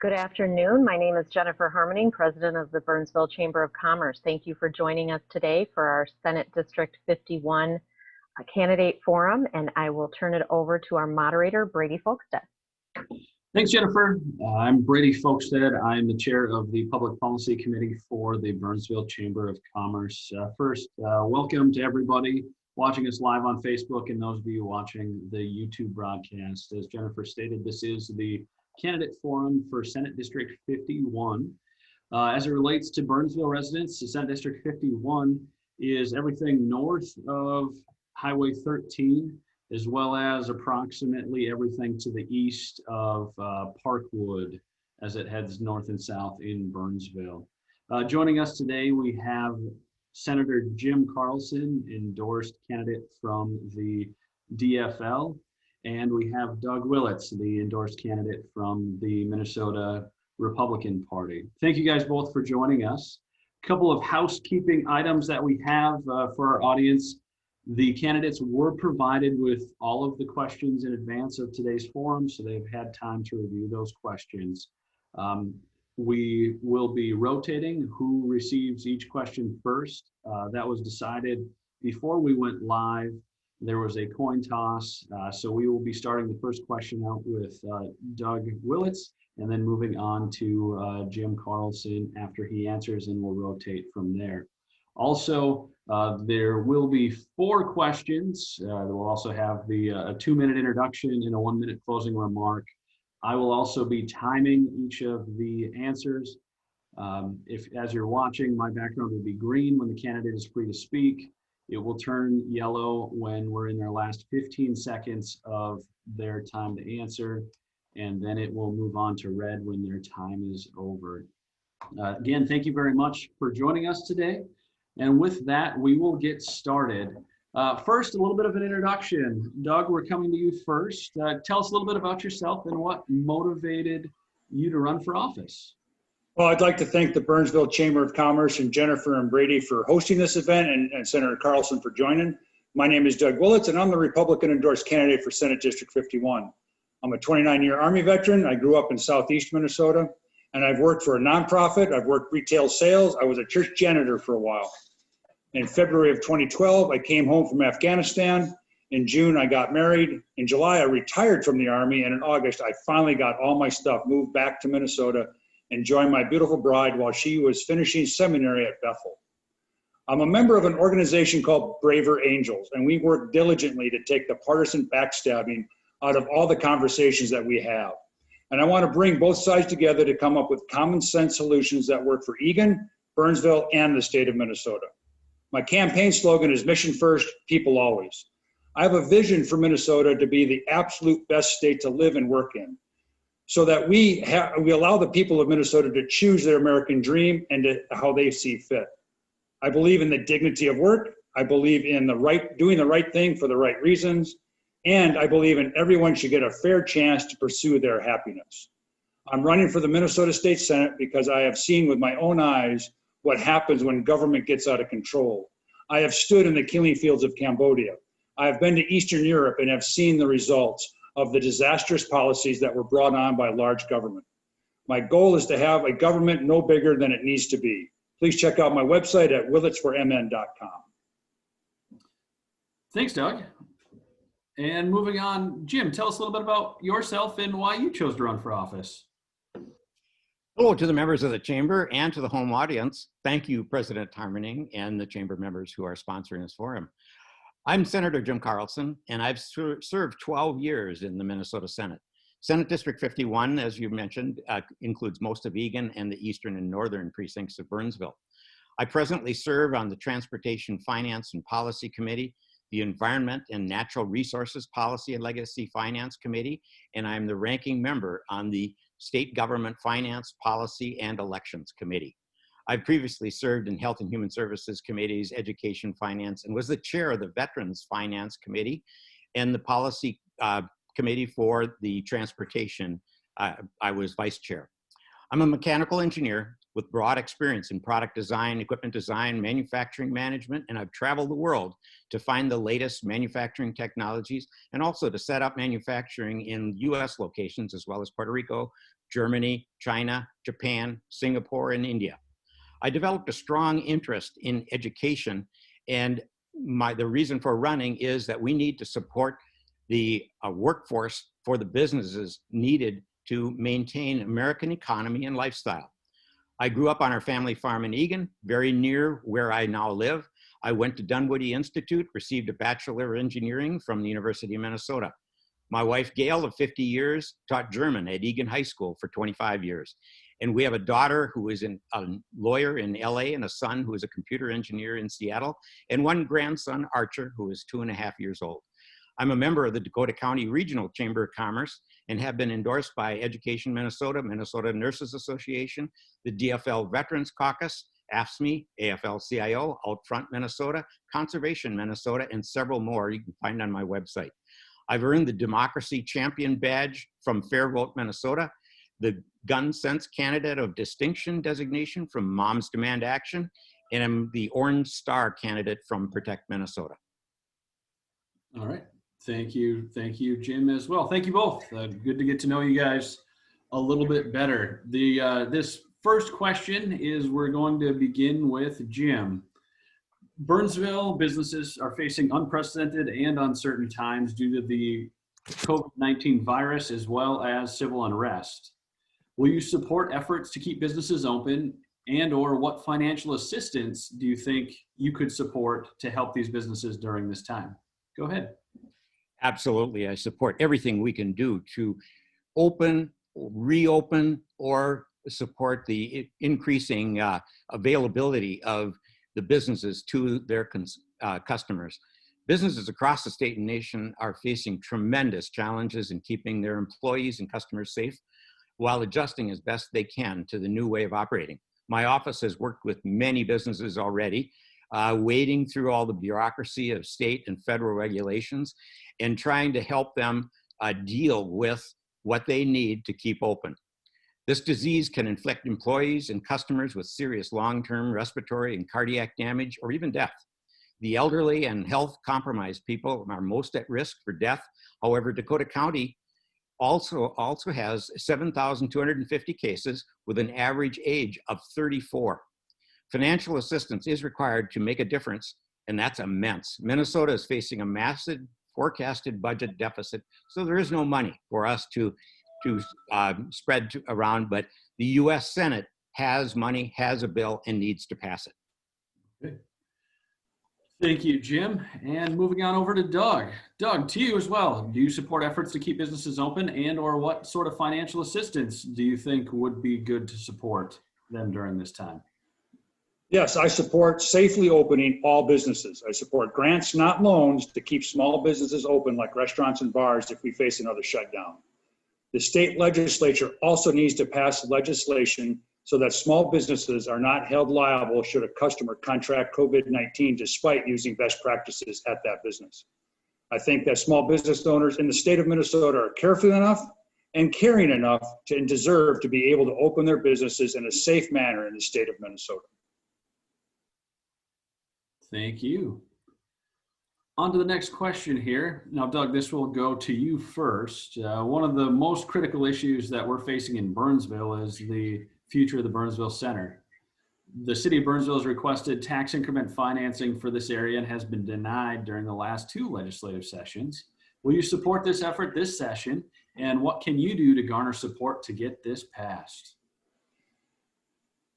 Good afternoon. My name is Jennifer Harmoning, President of the Burnsville Chamber of Commerce. Thank you for joining us today for our Senate District 51 candidate forum, and I will turn it over to our moderator, Brady Folkestad. Thanks, Jennifer. I'm Brady Folkestad. I'm the chair of the Public Policy Committee for the Burnsville Chamber of Commerce. First, welcome to everybody watching us live on Facebook and those of you watching the YouTube broadcast. As Jennifer stated, this is the candidate forum for Senate District 51. As it relates to Burnsville residents, the Senate District 51 is everything north of Highway 13, as well as approximately everything to the east of Parkwood as it heads north and south in Burnsville. Joining us today, we have Senator Jim Carlson, endorsed candidate from the DFL, and we have Doug Willits, the endorsed candidate from the Minnesota Republican Party. Thank you guys both for joining us. A couple of housekeeping items that we have for our audience. The candidates were provided with all of the questions in advance of today's forum, so they've had time to review those questions. We will be rotating who receives each question first. That was decided before we went live. There was a coin toss, so we will be starting the first question out with Doug Willits, and then moving on to Jim Carlson after he answers, and we'll rotate from there. Also, there will be 4 questions. We'll also have the a 2-minute introduction and a 1-minute closing remark. I will also be timing each of the answers. As you're watching, my background will be green when the candidate is free to speak. It will turn yellow when we're in their last 15 seconds of their time to answer, and then it will move on to red when their time is over. Again, thank you very much for joining us today. And with that, we will get started. First, a little bit of an introduction. Doug, we're coming to you first. Tell us a little bit about yourself and what motivated you to run for office. Well, I'd like to thank the Burnsville Chamber of Commerce and Jennifer and Brady for hosting this event, and Senator Carlson for joining. My name is Doug Willits, and I'm the Republican endorsed candidate for Senate District 51. I'm a 29-year Army veteran. I grew up in Southeast Minnesota, and I've worked for a nonprofit. I've worked retail sales. I was a church janitor for a while. In February of 2012, I came home from Afghanistan. In June, I got married. In July, I retired from the Army. And in August, I finally got all my stuff, moved back to Minnesota, and joined my beautiful bride while she was finishing seminary at Bethel. I'm a member of an organization called Braver Angels, and we work diligently to take the partisan backstabbing out of all the conversations that we have. And I want to bring both sides together to come up with common sense solutions that work for Eagan, Burnsville, and the state of Minnesota. My campaign slogan is Mission First, People Always. I have a vision for Minnesota to be the absolute best state to live and work in, so that we allow the people of Minnesota to choose their American dream and how they see fit. I believe in the dignity of work. I believe in doing the right thing for the right reasons. And I believe in everyone should get a fair chance to pursue their happiness. I'm running for the Minnesota State Senate because I have seen with my own eyes what happens when government gets out of control. I have stood in the killing fields of Cambodia. I have been to Eastern Europe and have seen the results of the disastrous policies that were brought on by large government. My goal is to have a government no bigger than it needs to be. Please check out my website at willitsformn.com. Thanks, Doug. And moving on, Jim, tell us a little bit about yourself and why you chose to run for office. Hello to the members of the Chamber and to the home audience. Thank you, President Harmoning, and the Chamber members who are sponsoring this forum. I'm Senator Jim Carlson, and I've served 12 years in the Minnesota Senate. Senate District 51, as you mentioned, includes most of Eagan and the eastern and northern precincts of Burnsville. I presently serve on the Transportation Finance and Policy Committee, the Environment and Natural Resources Policy and Legacy Finance Committee, and I'm the ranking member on the State Government Finance, Policy, and Elections Committee. I've previously served in Health and Human Services Committees, Education, Finance, and was the chair of the Veterans Finance Committee and the Policy Committee for the Transportation. I was vice chair. I'm a mechanical engineer with broad experience in product design, equipment design, manufacturing management, and I've traveled the world to find the latest manufacturing technologies and also to set up manufacturing in US locations as well as Puerto Rico, Germany, China, Japan, Singapore, and India. I developed a strong interest in education, and the reason for running is that we need to support the workforce for the businesses needed to maintain American economy and lifestyle. I grew up on our family farm in Egan, very near where I now live. I went to Dunwoody Institute, received a Bachelor of Engineering from the University of Minnesota. My wife, Gail, of 50 years, taught German at Egan High School for 25 years. And we have a daughter who is a lawyer in LA and a son who is a computer engineer in Seattle, and one grandson, Archer, who is 2.5 years old. I'm a member of the Dakota County Regional Chamber of Commerce and have been endorsed by Education Minnesota, Minnesota Nurses Association, the DFL Veterans Caucus, AFSCME, AFL-CIO, Outfront Minnesota, Conservation Minnesota, and several more you can find on my website. I've earned the Democracy Champion Badge from Fair Vote Minnesota, the Gun Sense Candidate of Distinction designation from Moms Demand Action, and I'm the Orange Star candidate from Protect Minnesota. All right. Thank you, Jim, as well. Thank you both. Good to get to know you guys a little bit better. This first question is we're going to begin with Jim. Burnsville businesses are facing unprecedented and uncertain times due to the COVID-19 virus as well as civil unrest. Will you support efforts to keep businesses open, and/or what financial assistance do you think you could support to help these businesses during this time? Go ahead. Absolutely. I support everything we can do to open, reopen, or support the increasing availability of the businesses to their customers. Businesses across the state and nation are facing tremendous challenges in keeping their employees and customers safe while adjusting as best they can to the new way of operating. My office has worked with many businesses already, wading through all the bureaucracy of state and federal regulations and trying to help them deal with what they need to keep open. This disease can inflict employees and customers with serious long-term respiratory and cardiac damage or even death. The elderly and health compromised people are most at risk for death. However, Dakota County also has 7,250 cases with an average age of 34. Financial assistance is required to make a difference, and that's immense. Minnesota is facing a massive forecasted budget deficit, so there is no money for us to spread around, but the U.S. Senate has money, has a bill, and needs to pass it. Okay. Thank you, Jim. And moving on over to Doug. Doug, to you as well. Do you support efforts to keep businesses open, and/or what sort of financial assistance do you think would be good to support them during this time? Yes, I support safely opening all businesses. I support grants, not loans, to keep small businesses open like restaurants and bars if we face another shutdown. The state legislature also needs to pass legislation so that small businesses are not held liable should a customer contract COVID-19 despite using best practices at that business. I think that small business owners in the state of Minnesota are careful enough and caring enough and deserve to be able to open their businesses in a safe manner in the state of Minnesota. Thank you. On to the next question here. Now, Doug, this will go to you first. One of the most critical issues that we're facing in Burnsville is the future of the Burnsville Center. The city of Burnsville has requested tax increment financing for this area and has been denied during the last 2 legislative sessions. Will you support this effort this session? And what can you do to garner support to get this passed?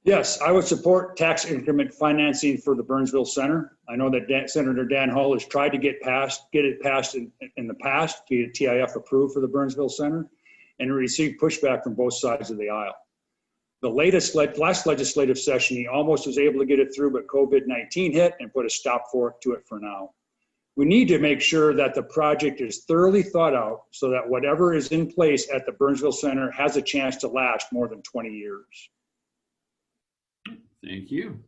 Yes, I would support tax increment financing for the Burnsville Center. I know that Senator Dan Hull has tried to get it passed in the past, to get TIF approved for the Burnsville Center, and received pushback from both sides of the aisle. The last legislative session, he almost was able to get it through, but COVID-19 hit and put a stop to it for now. We need to make sure that the project is thoroughly thought out so that whatever is in place at the Burnsville Center has a chance to last more than 20 years. Thank you.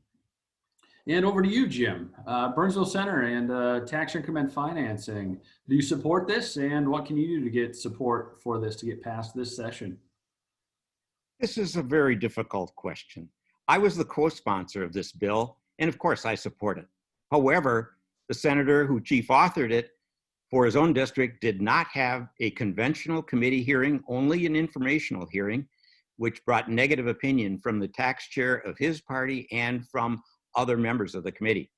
And over to you, Jim. Burnsville Center and tax increment financing. Do you support this, and what can you do to get support for this to get passed this session? This is a very difficult question. I was the co-sponsor of this bill, and of course I support it. However, the senator who chief authored it for his own district did not have a conventional committee hearing, only an informational hearing. which brought negative opinion from the tax chair of his party and from other members of the committee.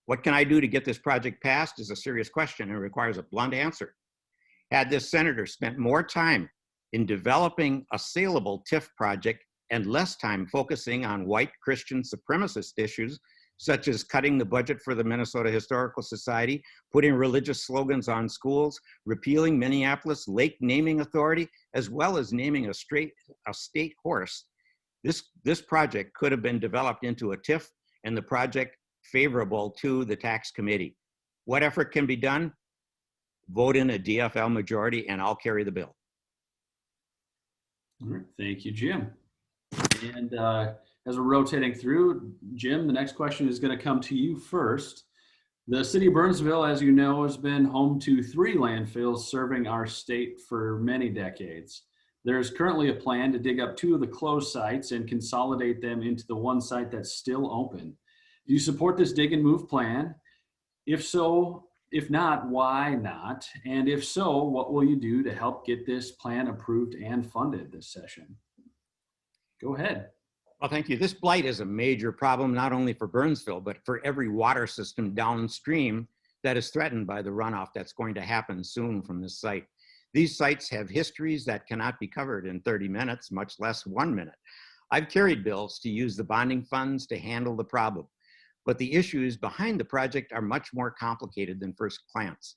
What can I do to get this project passed is a serious question and requires a blunt answer. Had this senator spent more time in developing a saleable TIF project and less time focusing on white Christian supremacist issues, such as cutting the budget for the Minnesota Historical Society, putting religious slogans on schools, repealing Minneapolis Lake Naming Authority, as well as naming a state horse, this project could have been developed into a TIF and the project favorable to the tax committee. What effort can be done? Vote in a DFL majority and I'll carry the bill. All right, thank you, Jim. And as we're rotating through, Jim, the next question is going to come to you first. The city of Burnsville, as you know, has been home to 3 landfills serving our state for many decades. There's currently a plan to dig up 2 of the closed sites and consolidate them into the one site that's still open. Do you support this dig and move plan? If so, if not, why not? And if so, what will you do to help get this plan approved and funded this session? Go ahead. Well, thank you. This blight is a major problem, not only for Burnsville, but for every water system downstream that is threatened by the runoff that's going to happen soon from this site. These sites have histories that cannot be covered in 30 minutes, much less 1 minute. I've carried bills to use the bonding funds to handle the problem, but the issues behind the project are much more complicated than first glance.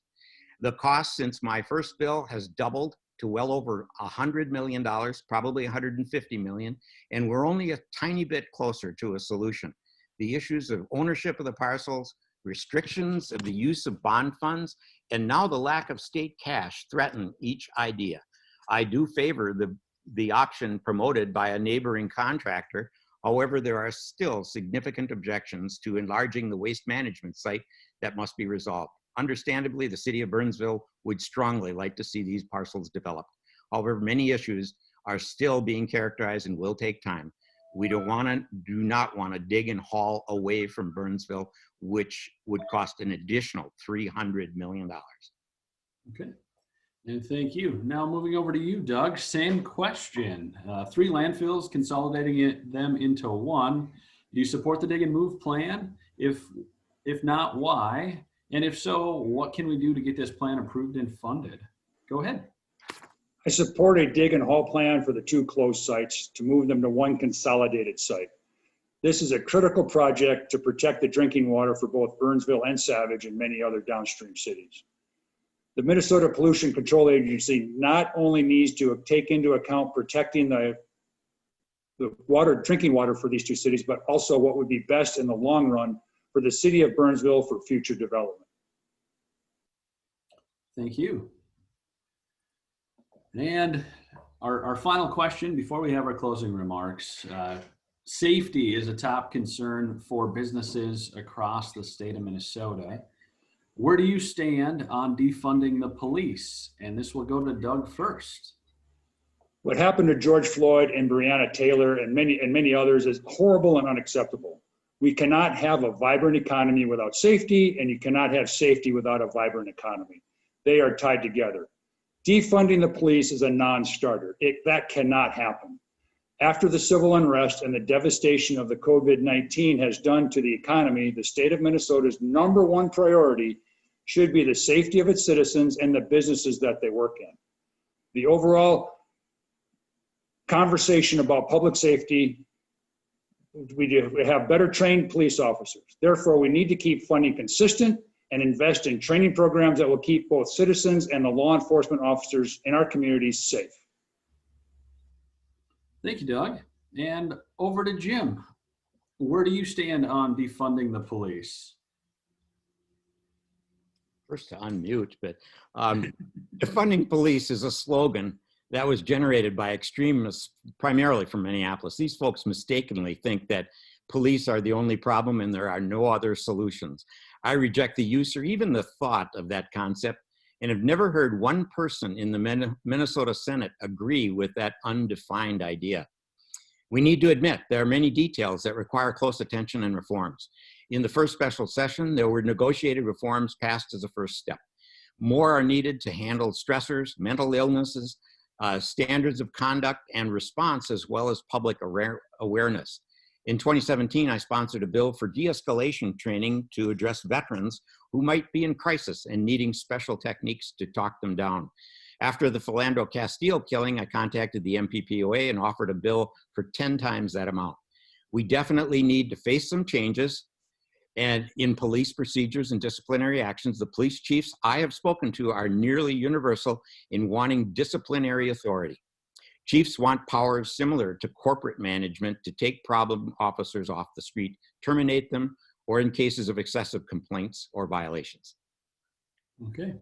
The cost since my first bill has doubled to well over $100 million, probably $150 million, and we're only a tiny bit closer to a solution. The issues of ownership of the parcels, restrictions of the use of bond funds, and now the lack of state cash threaten each idea. I do favor the option promoted by a neighboring contractor. However, there are still significant objections to enlarging the waste management site that must be resolved. Understandably, the city of Burnsville would strongly like to see these parcels developed. However, many issues are still being characterized and will take time. We do not want to dig and haul away from Burnsville, which would cost an additional $300 million. Okay, and thank you. Now moving over to you, Doug, same question. 3 landfills, consolidating them into one. Do you support the dig and move plan? If not, why? And if so, what can we do to get this plan approved and funded? Go ahead. I support a dig and haul plan for the 2 closed sites to move them to one consolidated site. This is a critical project to protect the drinking water for both Burnsville and Savage and many other downstream cities. The Minnesota Pollution Control Agency not only needs to take into account protecting the drinking water for these 2 cities, but also what would be best in the long run for the city of Burnsville for future development. Thank you. And our final question before we have our closing remarks. Safety is a top concern for businesses across the state of Minnesota. Where do you stand on defunding the police? And this will go to Doug first. What happened to George Floyd and Breonna Taylor and many others is horrible and unacceptable. We cannot have a vibrant economy without safety, and you cannot have safety without a vibrant economy. They are tied together. Defunding the police is a non-starter. That cannot happen. After the civil unrest and the devastation of the COVID-19 has done to the economy, the state of Minnesota's #1 priority should be the safety of its citizens and the businesses that they work in. The overall conversation about public safety, we have better trained police officers. Therefore, we need to keep funding consistent and invest in training programs that will keep both citizens and the law enforcement officers in our communities safe. Thank you, Doug. And over to Jim. Where do you stand on defunding the police? First to unmute, but defunding police is a slogan that was generated by extremists, primarily from Minneapolis. These folks mistakenly think that police are the only problem and there are no other solutions. I reject the use or even the thought of that concept and have never heard one person in the Minnesota Senate agree with that undefined idea. We need to admit there are many details that require close attention and reforms. In the first special session, there were negotiated reforms passed as a first step. More are needed to handle stressors, mental illnesses, standards of conduct and response, as well as public awareness. In 2017, I sponsored a bill for de-escalation training to address veterans who might be in crisis and needing special techniques to talk them down. After the Philando Castile killing, I contacted the MPPOA and offered a bill for 10 times that amount. We definitely need to face some changes, and in police procedures and disciplinary actions, the police chiefs I have spoken to are nearly universal in wanting disciplinary authority. Chiefs want powers similar to corporate management to take problem officers off the street, terminate them, or in cases of excessive complaints or violations. Okay.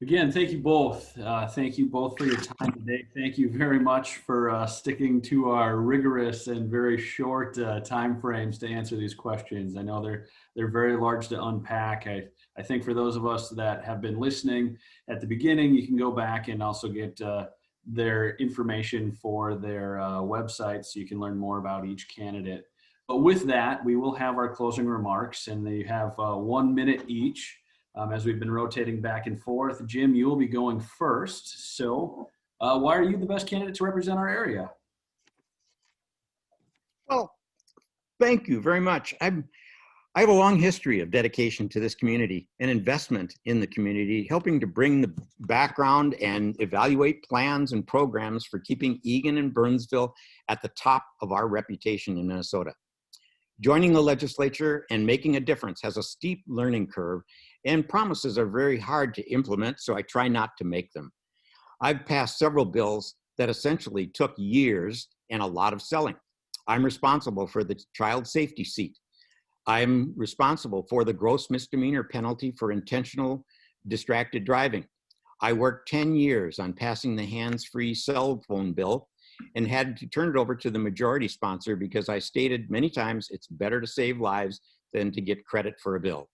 Again, thank you both. Thank you both for your time today. Thank you very much for sticking to our rigorous and very short time frames to answer these questions. I know they're very large to unpack. I think for those of us that have been listening at the beginning, you can go back and also get their information for their website so you can learn more about each candidate. But with that, we will have our closing remarks, and they have 1 minute each. As we've been rotating back and forth. Jim, you will be going first. So why are you the best candidate to represent our area? Well, thank you very much. I have a long history of dedication to this community and investment in the community, helping to bring the background and evaluate plans and programs for keeping Eagan and Burnsville at the top of our reputation in Minnesota. Joining the legislature and making a difference has a steep learning curve, and promises are very hard to implement, so I try not to make them. I've passed several bills that essentially took years and a lot of selling. I'm responsible for the child safety seat. I'm responsible for the gross misdemeanor penalty for intentional distracted driving. I worked 10 years on passing the hands-free cell phone bill and had to turn it over to the majority sponsor because I stated many times it's better to save lives than to get credit for a bill.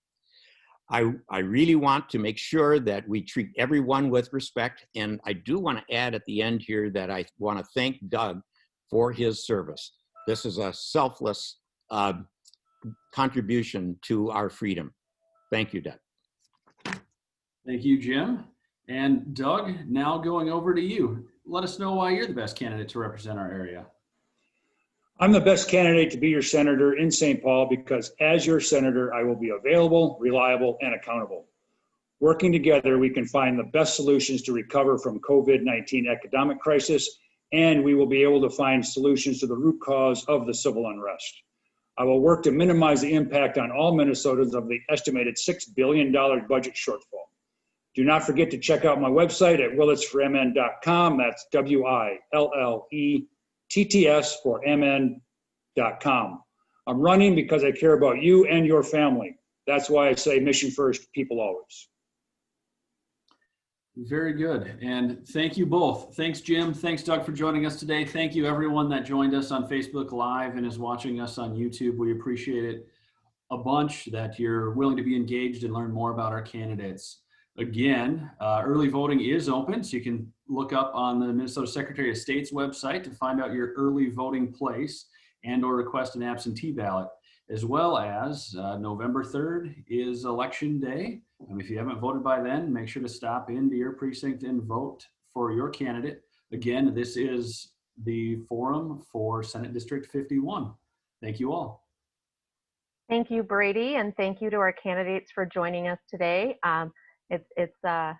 I really want to make sure that we treat everyone with respect, and I do want to add at the end here that I want to thank Doug for his service. This is a selfless contribution to our freedom. Thank you, Doug. Thank you, Jim. And Doug, now going over to you. Let us know why you're the best candidate to represent our area. I'm the best candidate to be your senator in St. Paul because as your senator, I will be available, reliable, and accountable. Working together, we can find the best solutions to recover from COVID-19 economic crisis, and we will be able to find solutions to the root cause of the civil unrest. I will work to minimize the impact on all Minnesotans of the estimated $6 billion budget shortfall. Do not forget to check out my website at willetsformn.com. That's WILLETTS for MN.com. I'm running because I care about you and your family. That's why I say mission first, people always. Very good. And thank you both. Thanks, Jim. Thanks, Doug, for joining us today. Thank you, everyone that joined us on Facebook Live and is watching us on YouTube. We appreciate it a bunch that you're willing to be engaged and learn more about our candidates. Again, early voting is open, so you can look up on the Minnesota Secretary of State's website to find out your early voting place and or request an absentee ballot, as well as November 3rd is election day. And if you haven't voted by then, make sure to stop into your precinct and vote for your candidate. Again, this is the forum for Senate District 51. Thank you all. Thank you, Brady, and thank you to our candidates for joining us today. It's a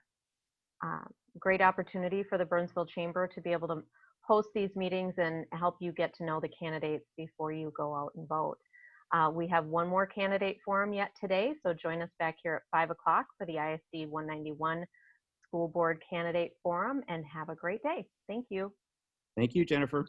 great opportunity for the Burnsville Chamber to be able to host these meetings and help you get to know the candidates before you go out and vote. We have one more candidate forum yet today, so join us back here at 5 o'clock for the ISD 191 School Board Candidate Forum, and have a great day. Thank you. Thank you, Jennifer.